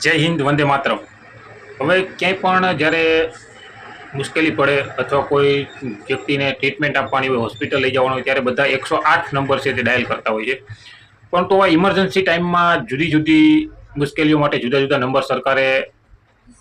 જય હિન્દ, વંદે માતરમ। હવે ક્યાંય પણ જ્યારે મુશ્કેલી પડે અથવા કોઈ વ્યક્તિને ટ્રીટમેન્ટ આપવાની હોય, હોસ્પિટલ લઈ જવાનું હોય, ત્યારે બધા 108 નંબર છે તે ડાયલ કરતા હોય છે। પરંતુ આ ઇમરજન્સી ટાઈમમાં જુદી જુદી મુશ્કેલીઓ માટે જુદા જુદા નંબર સરકારે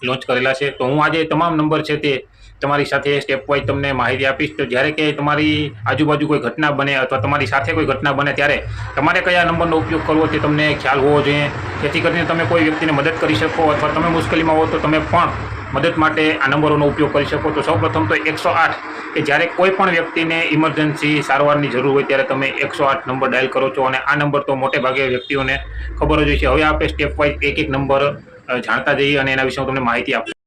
લોન્ચ કરેલા છે। તો હું આજે તમામ નંબર છે તે તમારી સાથે સ્ટેપ વાઇઝ તમને માહિતી આપીશ। તો જ્યારે કે તમારી આજુબાજુ કોઈ ઘટના બને અથવા તમારી સાથે કોઈ ઘટના બને ત્યારે તમારે કયા નંબરનો ઉપયોગ કરવો તે તમને ખ્યાલ હોવો જોઈએ, જેથી કરીને તમે કોઈ વ્યક્તિને મદદ કરી શકો અથવા તમે મુશ્કેલીમાં હો તો તમે પણ મદદ માટે આ નંબરોનો ઉપયોગ કરી શકો। તો સૌપ્રથમ તો 108 કે જ્યારે કોઈ પણ વ્યક્તિને ઇમરજન્સી સારવારની જરૂર હોય ત્યારે તમે 108 નંબર ડાયલ કરો છો, અને આ નંબર તો મોટે ભાગે વ્યક્તિઓને ખબર જ હોય છે। હવે આપણે સ્ટેપ વાઇઝ એક એક નંબર જાણતા જઈએ અને એના વિશે હું તમને માહિતી આપું।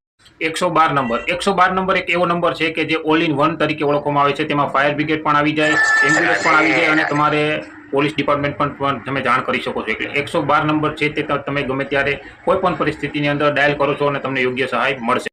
112 નંબર 112 નંબર એક એવો નંબર છે કે જે ઓલ ઇન વન તરીકે ઓળખવામાં આવે છે। તેમાં ફાયર બ્રિગેડ પણ આવી જાય, એમ્બ્યુલન્સ પણ આવી જાય અને તમારે પોલીસ ડિપાર્ટમેન્ટ પણ તમે જાણ કરી શકો છો। એટલે 112 નંબર છે તે તમે ગમે ત્યારે કોઈ પણ પરિસ્થિતિની અંદર ડાયલ કરો છો અને તમને યોગ્ય સહાય મળશે।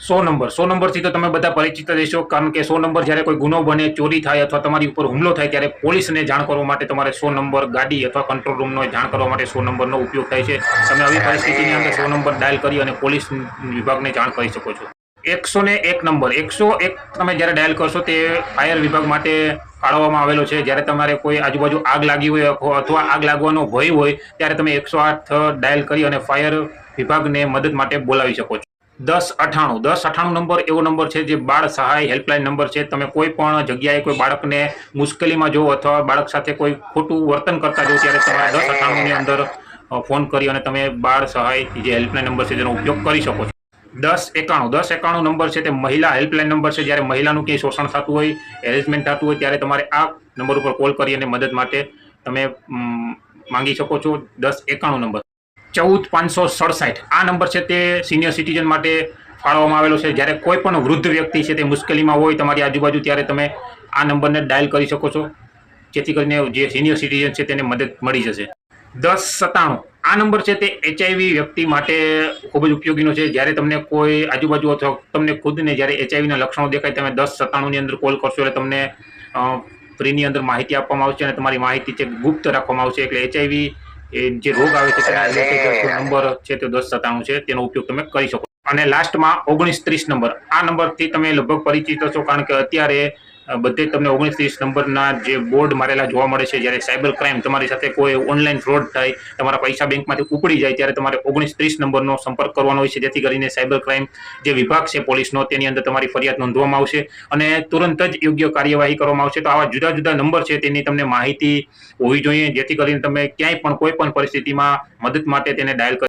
100 નંબરથી તો તમે બધા પરિચિત જ હશો, કારણ કે 100 નંબર જ્યારે કોઈ ગુનો બને, ચોરી થાય અથવા તમારી ઉપર હુમલો થાય ત્યારે પોલીસને જાણ કરવા માટે તમારે 100 નંબર ગાડી અથવા કંટ્રોલ રૂમનો જાણ કરવા માટે 100 નંબરનો ઉપયોગ થાય છે। તમે આવી પરિસ્થિતિની અંદર 100 નંબર ડાયલ કરી અને પોલીસ વિભાગને જાણ કરી શકો છો। 101 નંબર 101 તમે જ્યારે ડાયલ કરશો તે ફાયર વિભાગ માટે ફાળવવામાં આવેલો છે। જ્યારે તમારે કોઈ આજુબાજુ આગ લાગી હોય અથવા આગ લાગવાનો ભય હોય ત્યારે તમે 108 ડાયલ કરી અને ફાયર વિભાગને મદદ માટે બોલાવી શકો છો। 1098 નંબર એવો નંબર છે જે બાળ સહાય હેલ્પલાઇન નંબર છે। તમે કોઈ પણ જગ્યાએ કોઈ બાળકને મુશ્કેલીમાં જો અથવા બાળક સાથે કોઈ ખોટું વર્તન કરતા જો ત્યારે તમારે 1098ની અંદર ફોન કરી અને તમે બાળ સહાય જે હેલ્પલાઇન નંબર છે તેનો ઉપયોગ કરી શકો છો। 1091 નંબર છે તે મહિલા હેલ્પલાઇન નંબર છે। જ્યારે મહિલાનું ક્યાંય શોષણ થતું હોય, હેરેસમેન્ટ થતું હોય ત્યારે તમારે આ નંબર ઉપર કોલ કરી અને મદદ માટે તમે માંગી શકો છો। 1091 નંબર 14567 આ નંબર છે તે સિનિયર સિટીઝન માટે ફાળવવામાં આવેલો છે। જ્યારે કોઈ પણ વૃદ્ધ વ્યક્તિ છે તે મુશ્કેલીમાં હોય તમારી આજુબાજુ ત્યારે તમે આ નંબરને ડાયલ કરી શકો છો, જેથી કરીને જે સિનિયર સિટીઝન છે તેને મદદ મળી જશે। 1097 આ નંબર છે તે HIV વ્યક્તિ માટે ખૂબ જ ઉપયોગીનો છે। જ્યારે તમને કોઈ આજુબાજુ અથવા તમને ખુદને જ્યારે HIV ના લક્ષણો દેખાય તમે 1097ની અંદર કોલ કરશો એટલે તમને ફ્રીની અંદર માહિતી આપવામાં આવશે અને તમારી માહિતી છે ગુપ્ત રાખવામાં આવશે। એટલે HIV જે રોગ આવે છે તેના રિલેટેડ નંબર છે તે 1097 છે, તેનો ઉપયોગ તમે કરી શકો। અને લાસ્ટમાં 1930 નંબર આ નંબરથી તમે લગભગ પરિચિત છો, કારણ કે અત્યારે બધે તમને 1930 નંબરના જે બોર્ડ મારેલા જોવા મળે છે। જ્યારે સાયબર ક્રાઇમ તમારી સાથે કોઈ ઓનલાઈન ફ્રોડ થાય, તમારા પૈસા બેંકમાંથી ઉપડી જાય ત્યારે તમારે 1930 નંબરનો સંપર્ક કરવાનો હોય છે, જેથી કરીને સાયબર ક્રાઇમ જે વિભાગ છે પોલીસનો તેની અંદર તમારી ફરિયાદ નોંધવામાં આવશે અને તુરંત જ યોગ્ય કાર્યવાહી કરવામાં આવશે। તો આવા જુદા જુદા નંબર છે તેની તમને માહિતી હોવી જોઈએ, જેથી કરીને તમે ક્યાંય પણ કોઈ પણ પરિસ્થિતિમાં મદદ માટે તેને ડાયલ કરી